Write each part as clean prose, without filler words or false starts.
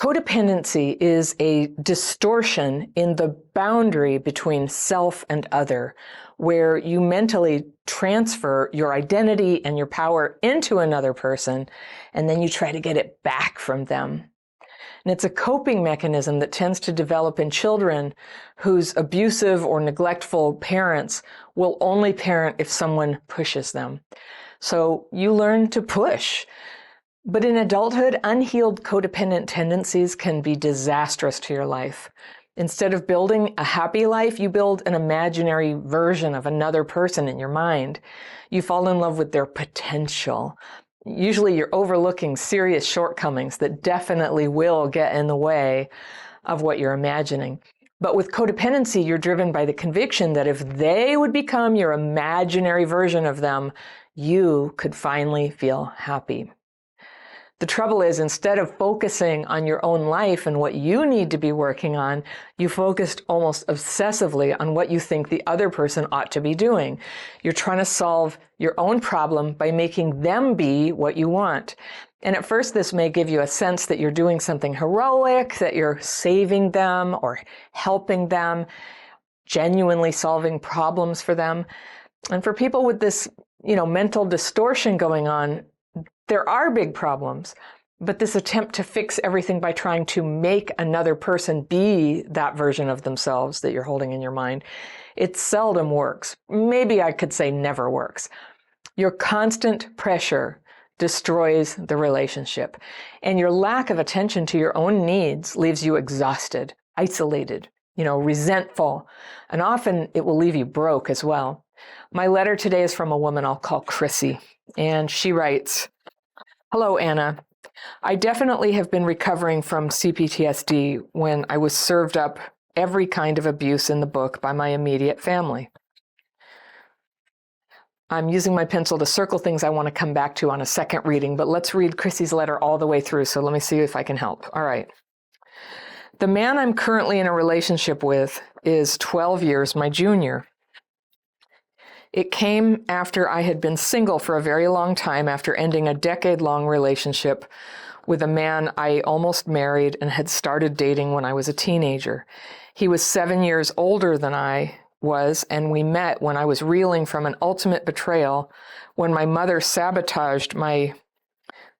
Codependency is a distortion in the boundary between self and other, where you mentally transfer your identity and your power into another person, and then you try to get it back from them. And it's a coping mechanism that tends to develop in children whose abusive or neglectful parents will only parent if someone pushes them. So you learn to push. But in adulthood, unhealed codependent tendencies can be disastrous to your life. Instead of building a happy life, you build an imaginary version of another person in your mind. You fall in love with their potential. Usually you're overlooking serious shortcomings that definitely will get in the way of what you're imagining. But with codependency, you're driven by the conviction that if they would become your imaginary version of them, you could finally feel happy. The trouble is, instead of focusing on your own life and what you need to be working on, you focused almost obsessively on what you think the other person ought to be doing. You're trying to solve your own problem by making them be what you want. And at first, this may give you a sense that you're doing something heroic, that you're saving them or helping them, genuinely solving problems for them. And for people with this, mental distortion going on, there are big problems, but this attempt to fix everything by trying to make another person be that version of themselves that you're holding in your mind, it seldom works. Maybe I could say never works. Your constant pressure destroys the relationship, and your lack of attention to your own needs leaves you exhausted, isolated, resentful, and often it will leave you broke as well. My letter today is from a woman I'll call Chrissy, and she writes, "Hello, Anna. I definitely have been recovering from CPTSD when I was served up every kind of abuse in the book by my immediate family. I'm using my pencil to circle things I want to come back to on a second reading, but let's read Chrissy's letter all the way through, so let me see if I can help. All right. The man I'm currently in a relationship with is 12 years my junior. It came after I had been single for a very long time after ending a decade-long relationship with a man I almost married and had started dating when I was a teenager. He was 7 years older than I was, and we met when I was reeling from an ultimate betrayal when my mother sabotaged my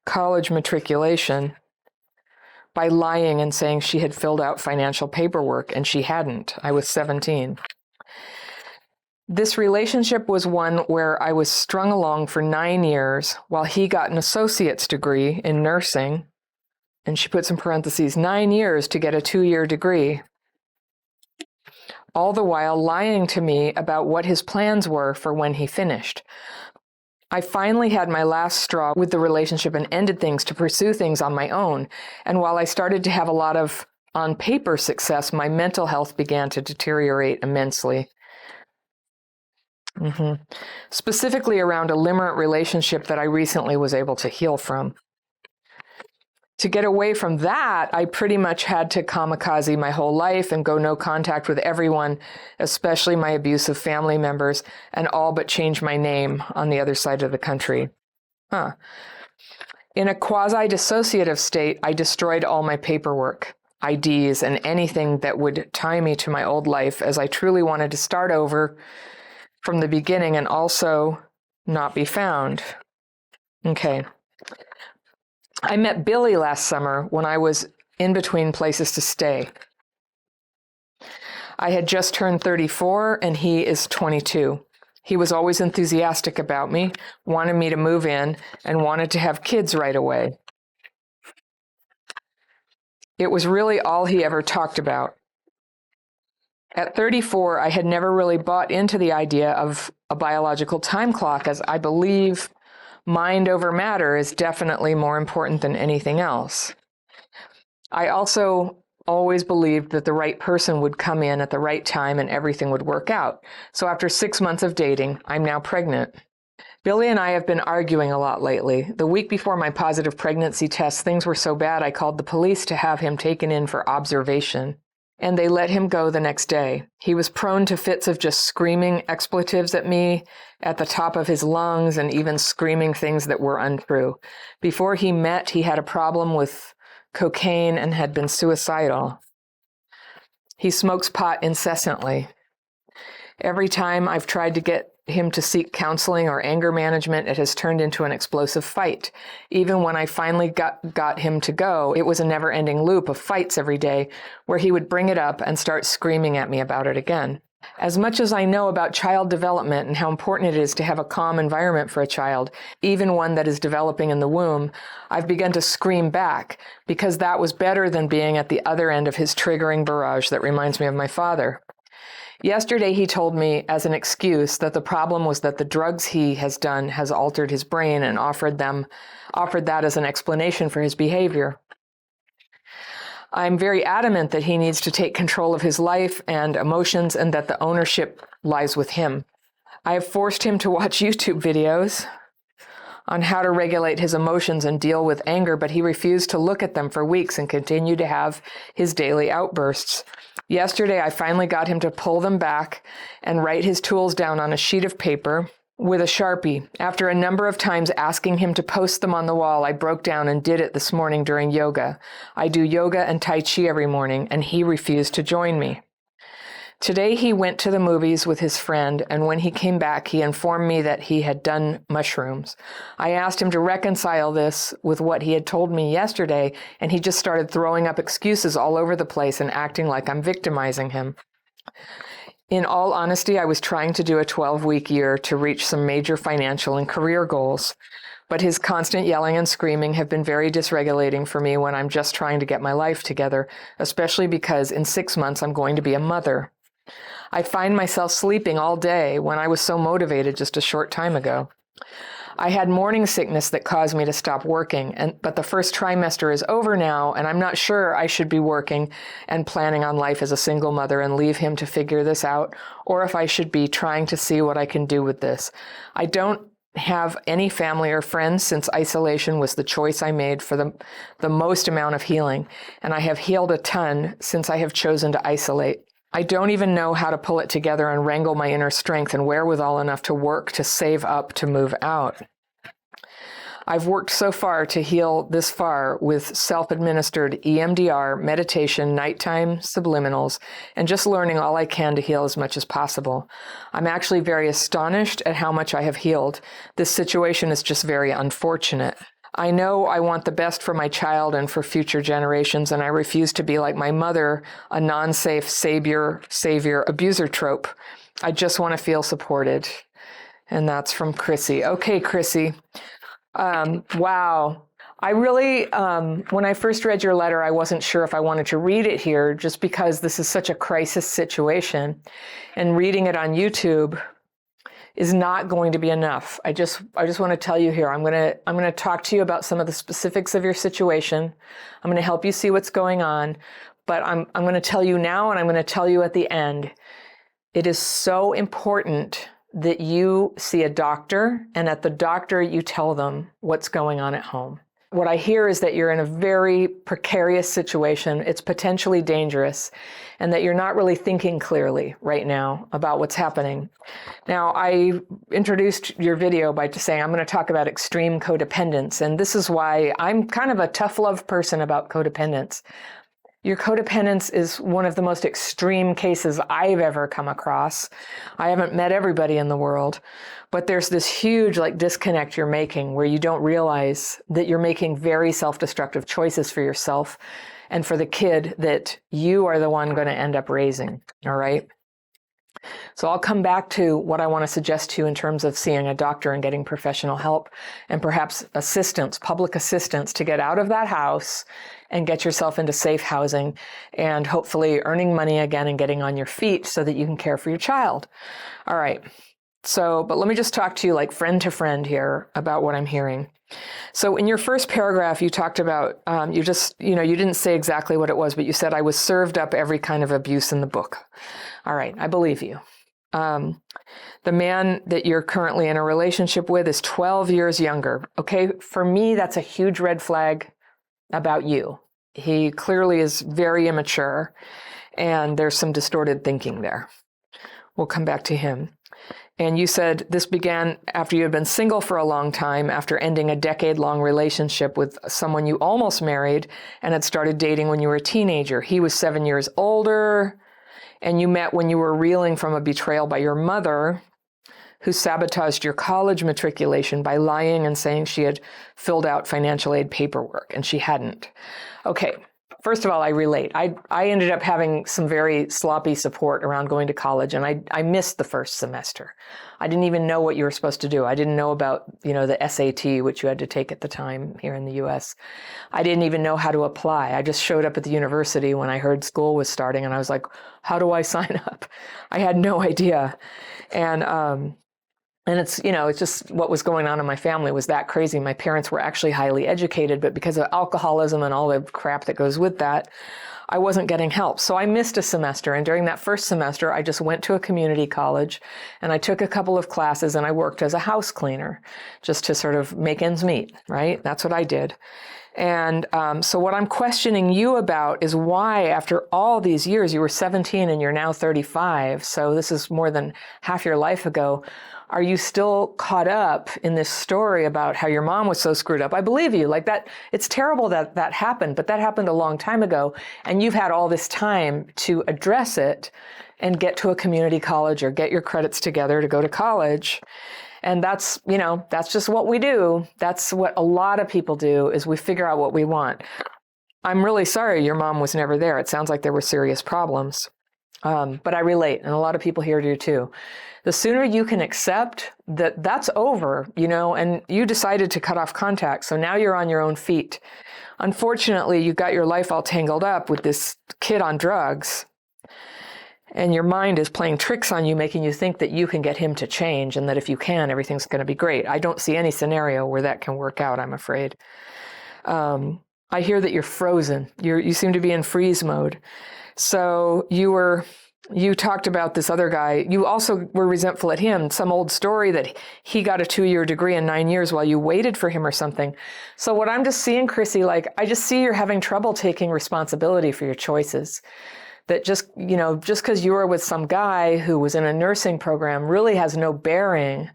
college matriculation by lying and saying she had filled out financial paperwork, and she hadn't. I was 17. This relationship was one where I was strung along for 9 years while he got an associate's degree in nursing, and she puts in parentheses, 9 years to get a 2-year degree, all the while lying to me about what his plans were for when he finished. I finally had my last straw with the relationship and ended things to pursue things on my own, and while I started to have a lot of on-paper success, my mental health began to deteriorate immensely. Specifically around a limerent relationship that I recently was able to heal from. To get away from that, I pretty much had to kamikaze my whole life and go no contact with everyone, especially my abusive family members, and all but change my name on the other side of the country. In a quasi-dissociative state, I destroyed all my paperwork, IDs, and anything that would tie me to my old life, as I truly wanted to start over from the beginning and also not be found. Okay. I met Billy last summer when I was in between places to stay. I had just turned 34 and he is 22. He was always enthusiastic about me, wanted me to move in, and wanted to have kids right away. It was really all he ever talked about. At 34, I had never really bought into the idea of a biological time clock, as I believe mind over matter is definitely more important than anything else. I also always believed that the right person would come in at the right time and everything would work out. So after 6 months of dating, I'm now pregnant. Billy and I have been arguing a lot lately. The week before my positive pregnancy test, things were so bad I called the police to have him taken in for observation, and they let him go the next day. He was prone to fits of just screaming expletives at me at the top of his lungs and even screaming things that were untrue. Before he met, he had a problem with cocaine, and had been suicidal. He smokes pot incessantly. Every time I've tried to get him to seek counseling or anger management, it has turned into an explosive fight. Even when I finally got him to go, it was a never-ending loop of fights every day where he would bring it up and start screaming at me about it again. As much as I know about child development and how important it is to have a calm environment for a child, even one that is developing in the womb, I've begun to scream back because that was better than being at the other end of his triggering barrage that reminds me of my father. Yesterday, he told me as an excuse that the problem was that the drugs he has done has altered his brain and offered that as an explanation for his behavior. I'm very adamant that he needs to take control of his life and emotions and that the ownership lies with him. I have forced him to watch YouTube videos on how to regulate his emotions and deal with anger, but he refused to look at them for weeks and continued to have his daily outbursts. Yesterday, I finally got him to pull them back and write his tools down on a sheet of paper with a Sharpie. After a number of times asking him to post them on the wall, I broke down and did it this morning during yoga. I do yoga and Tai Chi every morning, and he refused to join me. Today, he went to the movies with his friend, and when he came back, he informed me that he had done mushrooms. I asked him to reconcile this with what he had told me yesterday, and he just started throwing up excuses all over the place and acting like I'm victimizing him. In all honesty, I was trying to do a 12-week year to reach some major financial and career goals, but his constant yelling and screaming have been very dysregulating for me when I'm just trying to get my life together, especially because in 6 months I'm going to be a mother. I find myself sleeping all day when I was so motivated just a short time ago. I had morning sickness that caused me to stop working, but the first trimester is over now, and I'm not sure I should be working and planning on life as a single mother and leave him to figure this out, or if I should be trying to see what I can do with this. I don't have any family or friends since isolation was the choice I made for the most amount of healing, and I have healed a ton since I have chosen to isolate. I don't even know how to pull it together and wrangle my inner strength and wherewithal enough to work to save up to move out. I've worked so far to heal this far with self-administered EMDR, meditation, nighttime subliminals, and just learning all I can to heal as much as possible. I'm actually very astonished at how much I have healed. This situation is just very unfortunate. I know I want the best for my child and for future generations, and I refuse to be like my mother, a non-safe savior, abuser trope. I just want to feel supported. And that's from Chrissy. Okay, Chrissy. Wow. I really, when I first read your letter, I wasn't sure if I wanted to read it here just because this is such a crisis situation. And reading it on YouTube is not going to be enough. I just want to tell you here, I'm going to talk to you about some of the specifics of your situation. I'm going to help you see what's going on, but I'm going to tell you now and I'm going to tell you at the end. It is so important that you see a doctor, and at the doctor you tell them what's going on at home. What I hear is that you're in a very precarious situation. It's potentially dangerous, and that you're not really thinking clearly right now about what's happening. Now, I introduced your video by just saying I'm going to talk about extreme codependence, and this is why I'm kind of a tough love person about codependence. Your codependence is one of the most extreme cases I've ever come across. I haven't met everybody in the world, but there's this huge disconnect you're making where you don't realize that you're making very self-destructive choices for yourself and for the kid that you are the one going to end up raising, all right? So I'll come back to what I want to suggest to you in terms of seeing a doctor and getting professional help and perhaps assistance, public assistance to get out of that house and get yourself into safe housing and hopefully earning money again and getting on your feet so that you can care for your child. All right. So, but let me just talk to you like friend to friend here about what I'm hearing. So in your first paragraph, you talked about, you didn't say exactly what it was, but you said, I was served up every kind of abuse in the book. All right, I believe you. The man that you're currently in a relationship with is 12 years younger. Okay, for me, that's a huge red flag about you. He clearly is very immature, and there's some distorted thinking there. We'll come back to him. And you said this began after you had been single for a long time, after ending a decade-long relationship with someone you almost married and had started dating when you were a teenager. He was 7 years older, and you met when you were reeling from a betrayal by your mother, who sabotaged your college matriculation by lying and saying she had filled out financial aid paperwork, and she hadn't. Okay. First of all, I relate. I ended up having some very sloppy support around going to college, and I missed the first semester. I didn't even know what you were supposed to do. I didn't know about, the SAT, which you had to take at the time here in the US. I didn't even know how to apply. I just showed up at the university when I heard school was starting, and I was like, how do I sign up? I had no idea. And it's just what was going on in my family was that crazy. My parents were actually highly educated, but because of alcoholism and all the crap that goes with that, I wasn't getting help. So I missed a semester. And during that first semester, I just went to a community college and I took a couple of classes and I worked as a house cleaner just to sort of make ends meet, right? That's what I did. And so what I'm questioning you about is why, after all these years, you were 17 and you're now 35, so this is more than half your life ago, are you still caught up in this story about how your mom was so screwed up? I believe you. Like that, it's terrible that that happened, but that happened a long time ago, and you've had all this time to address it and get to a community college or get your credits together to go to college. And that's just what we do. That's what a lot of people do, is we figure out what we want. I'm really sorry your mom was never there. It sounds like there were serious problems. But I relate, and a lot of people here do too. The sooner you can accept that that's over, and you decided to cut off contact, so now you're on your own feet. Unfortunately, you got your life all tangled up with this kid on drugs, and your mind is playing tricks on you, making you think that you can get him to change, and that if you can, everything's going to be great. I don't see any scenario where that can work out, I'm afraid. I hear that you're frozen. You seem to be in freeze mode. So you talked about this other guy. You also were resentful at him, some old story that he got a 2-year degree in 9 years while you waited for him or something. So what I'm just seeing, Chrissy, I just see you're having trouble taking responsibility for your choices. That just because you were with some guy who was in a nursing program really has no bearing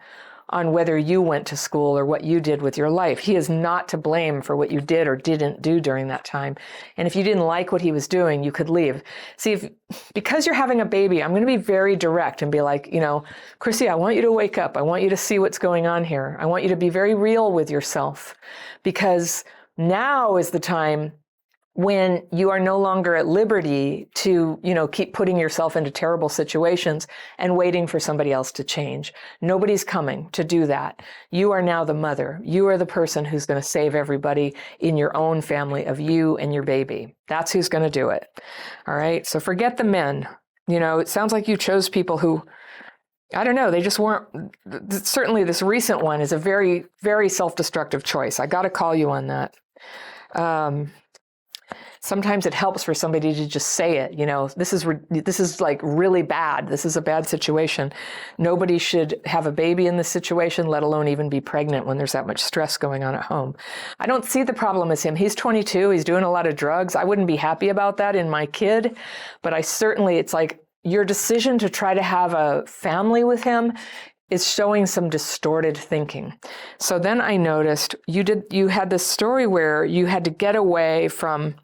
on whether you went to school or what you did with your life. He is not to blame for what you did or didn't do during that time. And if you didn't like what he was doing, you could leave. See, because you're having a baby, I'm going to be very direct and be like, Chrissy, I want you to wake up. I want you to see what's going on here. I want you to be very real with yourself, because now is the time when you are no longer at liberty to, keep putting yourself into terrible situations and waiting for somebody else to change. Nobody's coming to do that. You are now the mother. You are the person who's going to save everybody in your own family of you and your baby. That's who's going to do it. All right. So forget the men. It sounds like you chose people who, I don't know, they just weren't. Certainly this recent one is a very, very self-destructive choice. I got to call you on that. Sometimes it helps for somebody to just say it. This is like really bad. This is a bad situation. Nobody should have a baby in this situation, let alone even be pregnant when there's that much stress going on at home. I don't see the problem as him. He's 22. He's doing a lot of drugs. I wouldn't be happy about that in my kid, but it's like your decision to try to have a family with him is showing some distorted thinking. So then I noticed you had this story where you had to get away from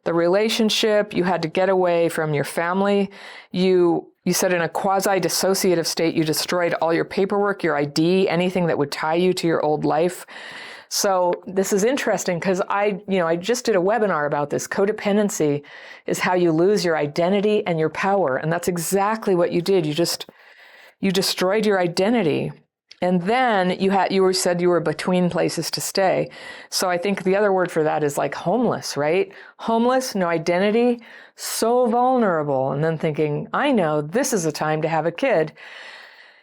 the relationship, you had to get away from your family. You said in a quasi-dissociative state, you destroyed all your paperwork, your ID, anything that would tie you to your old life. So this is interesting because I just did a webinar about this. Codependency is how you lose your identity and your power. And that's exactly what you did. You destroyed your identity. And then you said you were between places to stay. So I think the other word for that is like homeless, right? Homeless, no identity, so vulnerable. And then thinking, I know this is a time to have a kid.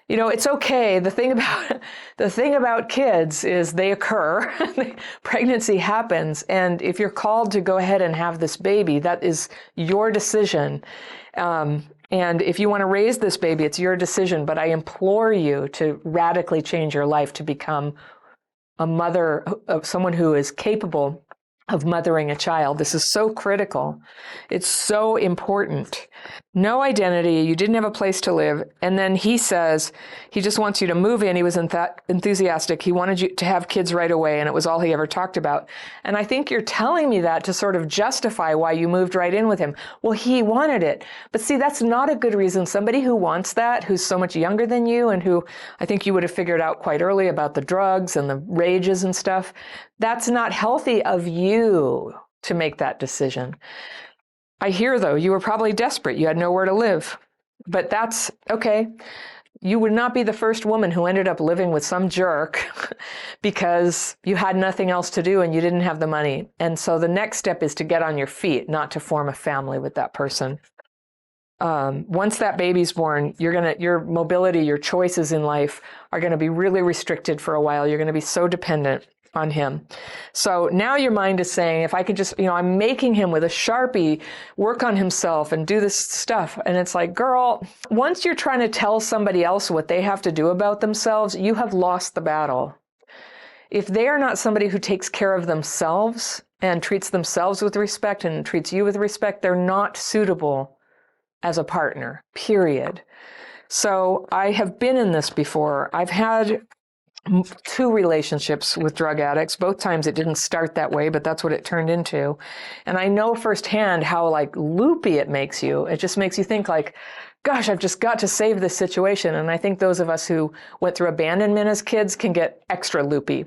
It's okay. The thing about kids is they occur. Pregnancy happens. And if you're called to go ahead and have this baby, that is your decision. And if you want to raise this baby, it's your decision, but I implore you to radically change your life to become a mother of someone who is capable of mothering a child. This is so critical. It's so important. no identity, you didn't have a place to live. And then he says he just wants you to move in. He was enthusiastic. He wanted you to have kids right away, and it was all he ever talked about. And I think you're telling me that to sort of justify why you moved right in with him. Well, he wanted it. But see, that's not a good reason. Somebody who wants that, who's so much younger than you, and who I think you would have figured out quite early about the drugs and the rages and stuff, that's not healthy of you to make that decision. I hear, though, you were probably desperate. You had nowhere to live. But that's okay. You would not be the first woman who ended up living with some jerk because you had nothing else to do and you didn't have the money. And so the next step is to get on your feet, not to form a family with that person. Once that baby's born, your mobility, your choices in life are going to be really restricted for a while. You're going to be so dependent on him. So now your mind is saying, if I could just, I'm making him with a Sharpie work on himself and do this stuff. And it's like, girl, once you're trying to tell somebody else what they have to do about themselves, you have lost the battle. If they are not somebody who takes care of themselves and treats themselves with respect and treats you with respect, they're not suitable as a partner, period. So I have been in this before. I've had 2 relationships with drug addicts. Both times it didn't start that way, but that's what it turned into. And I know firsthand how loopy it makes you. It just makes you think gosh, I've just got to save this situation. And I think those of us who went through abandonment as kids can get extra loopy,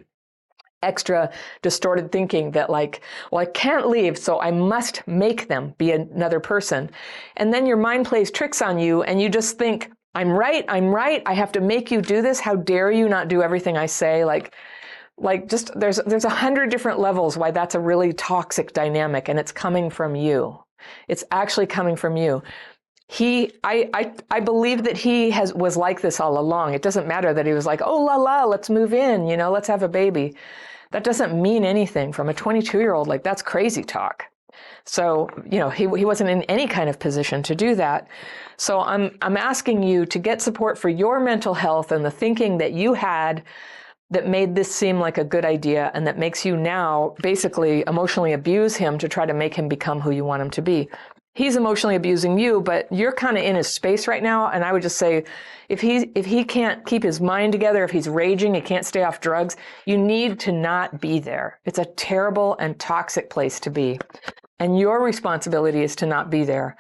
extra distorted thinking that well, I can't leave, so I must make them be another person. And then your mind plays tricks on you and you just think, I'm right. I have to make you do this. How dare you not do everything I say? Just there's 100 different levels why that's a really toxic dynamic, and it's coming from you. It's actually coming from you. I believe that he was like this all along. It doesn't matter that he was like, oh la la, let's move in, let's have a baby. That doesn't mean anything from a 22-year-old. That's crazy talk. So, he wasn't in any kind of position to do that. So I'm asking you to get support for your mental health and the thinking that you had that made this seem like a good idea and that makes you now basically emotionally abuse him to try to make him become who you want him to be. He's emotionally abusing you, but you're kind of in his space right now. And I would just say, if he can't keep his mind together, if he's raging, he can't stay off drugs, you need to not be there. It's a terrible and toxic place to be. And your responsibility is to not be there.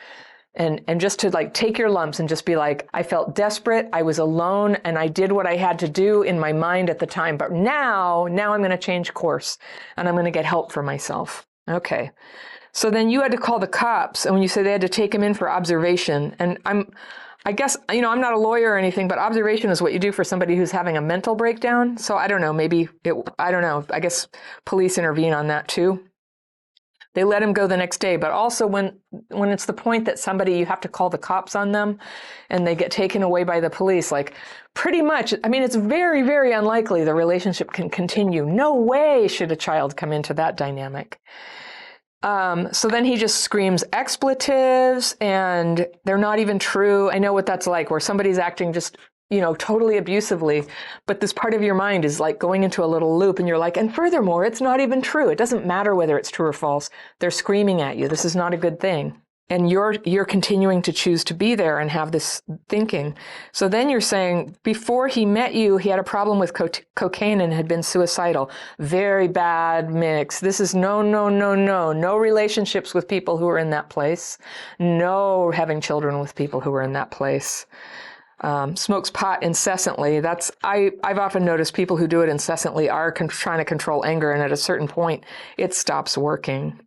And just to take your lumps and just be like, I felt desperate, I was alone, and I did what I had to do in my mind at the time. But now I'm going to change course and I'm going to get help for myself. Okay. So then you had to call the cops, and when you say they had to take him in for observation, and I guess, I'm not a lawyer or anything, but observation is what you do for somebody who's having a mental breakdown. So I don't know, I don't know. I guess police intervene on that too. They let him go the next day, but also when it's the point that you have to call the cops on them and they get taken away by the police, pretty much, it's very, very unlikely the relationship can continue. No way should a child come into that dynamic. So then he just screams expletives and they're not even true. I know what that's like, where somebody's acting just, totally abusively, but this part of your mind is going into a little loop and you're like, and furthermore, it's not even true. It doesn't matter whether it's true or false. They're screaming at you. This is not a good thing. And you're continuing to choose to be there and have this thinking. So then you're saying, before he met you, he had a problem with cocaine and had been suicidal. Very bad mix. This is no relationships with people who are in that place. No having children with people who are in that place. Smokes pot incessantly. I've often noticed people who do it incessantly are trying to control anger, and at a certain point, it stops working.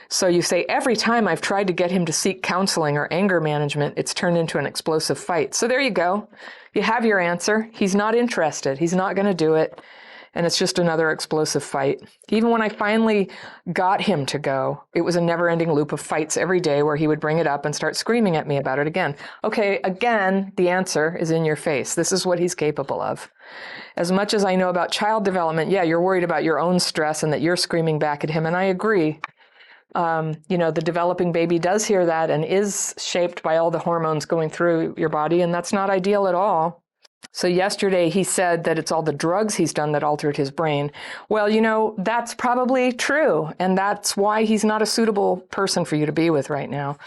So you say, every time I've tried to get him to seek counseling or anger management, it's turned into an explosive fight. So there you go. You have your answer. He's not interested. He's not going to do it. And it's just another explosive fight. Even when I finally got him to go, it was a never-ending loop of fights every day where he would bring it up and start screaming at me about it again. Okay, again, the answer is in your face. This is what he's capable of. As much as I know about child development, yeah, you're worried about your own stress and that you're screaming back at him, and I agree. The developing baby does hear that and is shaped by all the hormones going through your body, and that's not ideal at all. So yesterday he said that it's all the drugs he's done that altered his brain. Well, that's probably true, and that's why he's not a suitable person for you to be with right now.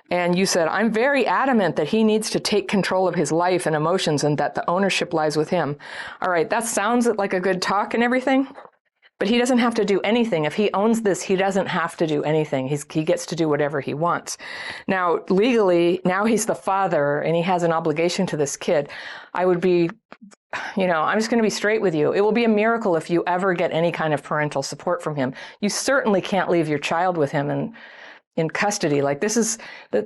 And you said, I'm very adamant that he needs to take control of his life and emotions and that the ownership lies with him. All right, that sounds like a good talk and everything, but he doesn't have to do anything. If he owns this, he doesn't have to do anything. He gets to do whatever he wants. Now, legally, now he's the father and he has an obligation to this kid. I would be, I'm just going to be straight with you. It will be a miracle if you ever get any kind of parental support from him. You certainly can't leave your child with him in custody. Like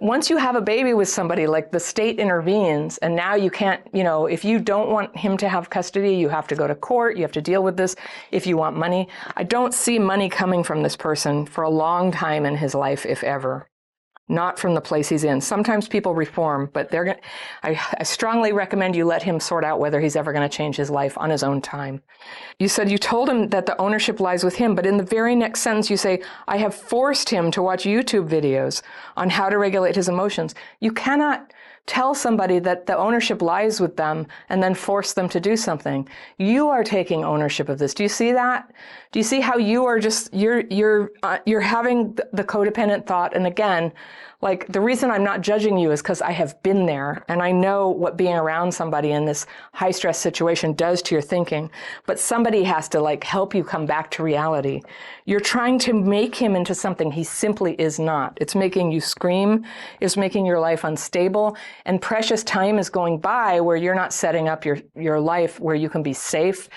once you have a baby with somebody, like the state intervenes and now you can't, if you don't want him to have custody, you have to go to court, you have to deal with this if you want money. I don't see money coming from this person for a long time in his life, if ever. Not from the place he's in. Sometimes people reform, but I strongly recommend you let him sort out whether he's ever going to change his life on his own time. You said you told him that the ownership lies with him, but in the very next sentence you say, I have forced him to watch YouTube videos on how to regulate his emotions. You cannot tell somebody that the ownership lies with them and then force them to do something. You are taking ownership of this. Do you see that? Do you see how you are you're having the codependent thought? And again, like the reason I'm not judging you is because I have been there and I know what being around somebody in this high stress situation does to your thinking. But somebody has to help you come back to reality. You're trying to make him into something he simply is not. It's making you scream. It's making your life unstable. And precious time is going by where you're not setting up your life where you can be safe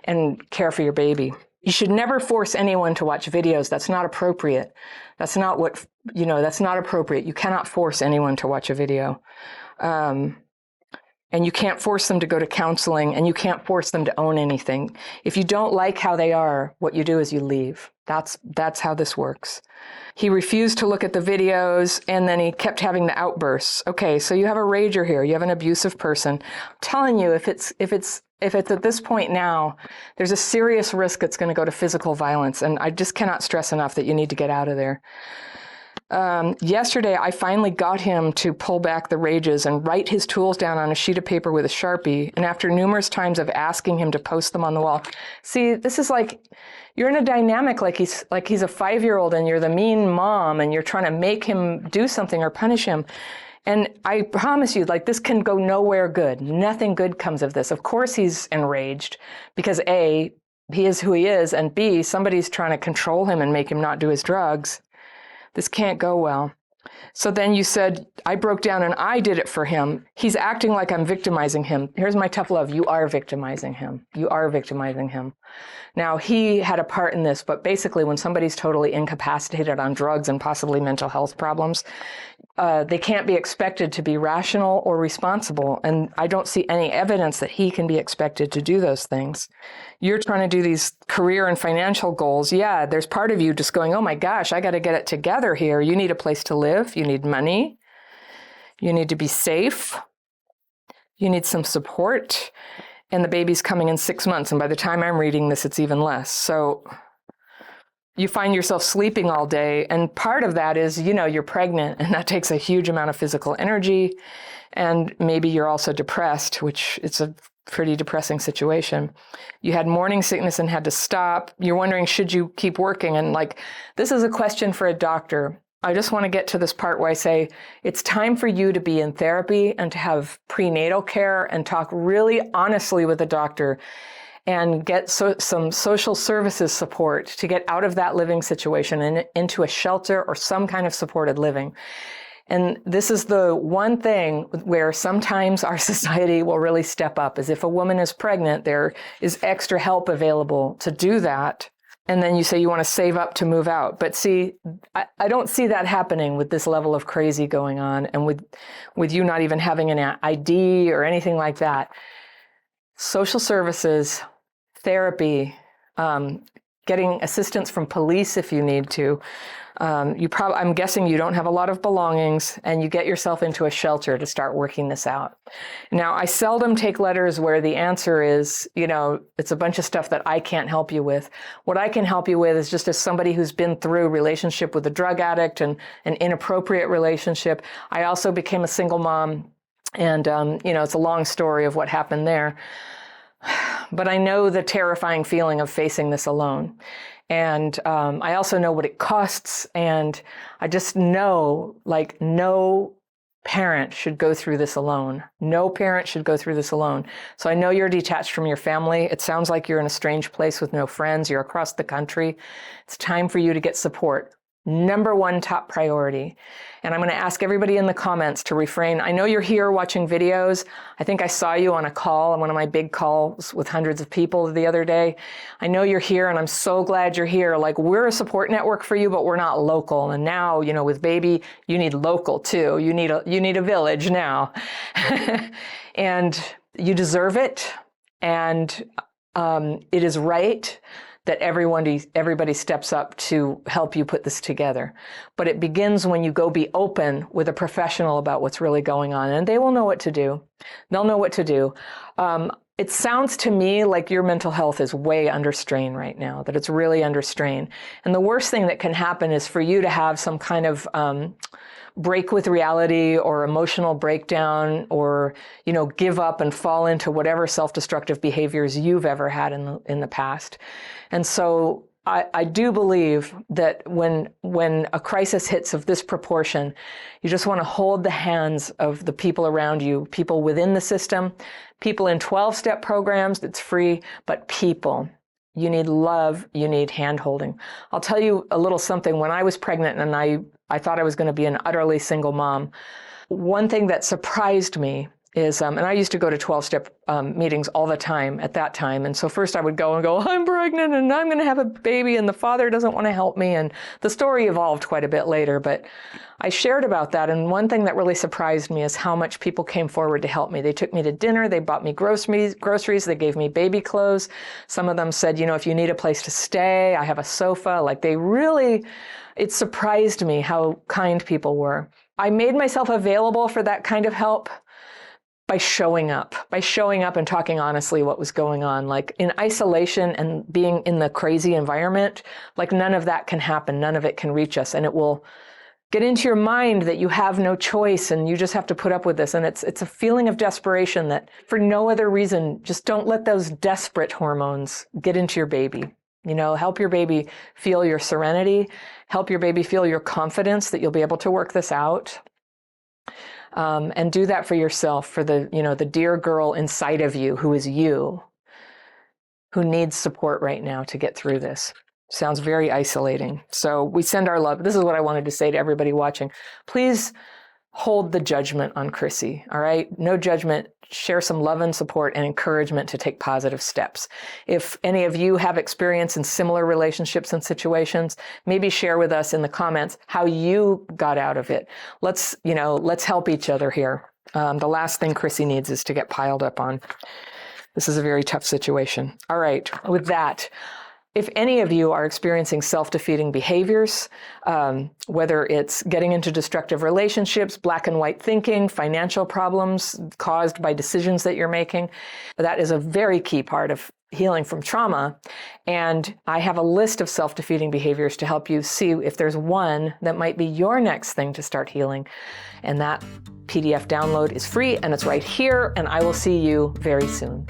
and care for your baby. You should never force anyone to watch videos. That's not appropriate. That's not that's not appropriate. You cannot force anyone to watch a video. And you can't force them to go to counseling, and you can't force them to own anything. If you don't like how they are, what you do is you leave. That's how this works. He refused to look at the videos, and then he kept having the outbursts. Okay, so you have a rager here. You have an abusive person. I'm telling you, if it's at this point now, there's a serious risk it's going to go to physical violence, and I just cannot stress enough that you need to get out of there. Yesterday, I finally got him to pull back the rages and write his tools down on a sheet of paper with a Sharpie. And after numerous times of asking him to post them on the wall, see, this is like, you're in a dynamic like he's a 5-year-old and you're the mean mom and you're trying to make him do something or punish him. And I promise you, this can go nowhere good. Nothing good comes of this. Of course he's enraged because A, he is who he is, and B, somebody's trying to control him and make him not do his drugs. This can't go well. So then you said, I broke down and I did it for him. He's acting like I'm victimizing him. Here's my tough love. You are victimizing him. You are victimizing him. Now, he had a part in this, but basically when somebody's totally incapacitated on drugs and possibly mental health problems, they can't be expected to be rational or responsible. And I don't see any evidence that he can be expected to do those things. You're trying to do these career and financial goals. Yeah, there's part of you just going, oh my gosh, I got to get it together here. You need a place to live. You need money. You need to be safe. You need some support. And the baby's coming in 6 months. And by the time I'm reading this, it's even less. So you find yourself sleeping all day. And part of that is, you're pregnant and that takes a huge amount of physical energy. And maybe you're also depressed, which it's a pretty depressing situation. You had morning sickness and had to stop. You're wondering, should you keep working? And this is a question for a doctor. I just want to get to this part where I say, it's time for you to be in therapy and to have prenatal care and talk really honestly with a doctor and get some social services support to get out of that living situation and into a shelter or some kind of supported living. And this is the one thing where sometimes our society will really step up, is if a woman is pregnant, there is extra help available to do that. And then you say you want to save up to move out. But see, I don't see that happening with this level of crazy going on and with you not even having an ID or anything like that. Social services, therapy, getting assistance from police if you need to. I'm guessing you don't have a lot of belongings, and you get yourself into a shelter to start working this out. Now, I seldom take letters where the answer is, it's a bunch of stuff that I can't help you with. What I can help you with is just as somebody who's been through a relationship with a drug addict and an inappropriate relationship. I also became a single mom, and, it's a long story of what happened there. But I know the terrifying feeling of facing this alone. And I also know what it costs. And I just know, like, no parent should go through this alone. No parent should go through this alone. So I know you're detached from your family. It sounds like you're in a strange place with no friends. You're across the country. It's time for you to get support. Number one top priority. And I'm going to ask everybody in the comments to refrain. I know you're here watching videos. I think I saw you on a call, on one of my big calls with hundreds of people the other day. I know you're here, and I'm so glad you're here. Like, we're a support network for you, but we're not local. And now, you know, with baby, you need local too. You need a village now. And you deserve it. And it is right that everybody steps up to help you put this together. But it begins when you go be open with a professional about what's really going on, and they will know what to do. They'll know what to do. It sounds to me like your mental health is way under strain right now, that it's really under strain. And the worst thing that can happen is for you to have some kind of break with reality or emotional breakdown, or, you know, give up and fall into whatever self-destructive behaviors you've ever had in the past. And so I do believe that when a crisis hits of this proportion, you just want to hold the hands of the people around you, people within the system, people in 12-step programs that's free, but people. You need love, you need hand-holding. I'll tell you a little something. When I was pregnant and I thought I was going to be an utterly single mom, one thing that surprised me is, and I used to go to 12-step meetings all the time at that time. And so first I would go, I'm pregnant and I'm going to have a baby and the father doesn't want to help me. And the story evolved quite a bit later, but I shared about that. And one thing that really surprised me is how much people came forward to help me. They took me to dinner. They bought me groceries. They gave me baby clothes. Some of them said, you know, if you need a place to stay, I have a sofa. Like, they really, it surprised me how kind people were. I made myself available for that kind of help by showing up and talking honestly what was going on. Like, in isolation and being in the crazy environment, like, none of that can happen. None of it can reach us. And it will get into your mind that you have no choice and you just have to put up with this. And it's a feeling of desperation that, for no other reason, just don't let those desperate hormones get into your baby. You know, help your baby feel your serenity, help your baby feel your confidence that you'll be able to work this out. And do that for yourself, for the dear girl inside of you who is you, who needs support right now to get through this. Sounds very isolating. So we send our love. This is what I wanted to say to everybody watching. Please hold the judgment on Chrissy, all right? No judgment. Share some love and support and encouragement to take positive steps. If any of you have experience in similar relationships and situations, maybe share with us in the comments how you got out of it. Let's help each other here. The last thing Chrissy needs is to get piled up on. This is a very tough situation. All right, with that, if any of you are experiencing self-defeating behaviors, whether it's getting into destructive relationships, black and white thinking, financial problems caused by decisions that you're making, that is a very key part of healing from trauma. And I have a list of self-defeating behaviors to help you see if there's one that might be your next thing to start healing. And that PDF download is free and it's right here, and I will see you very soon.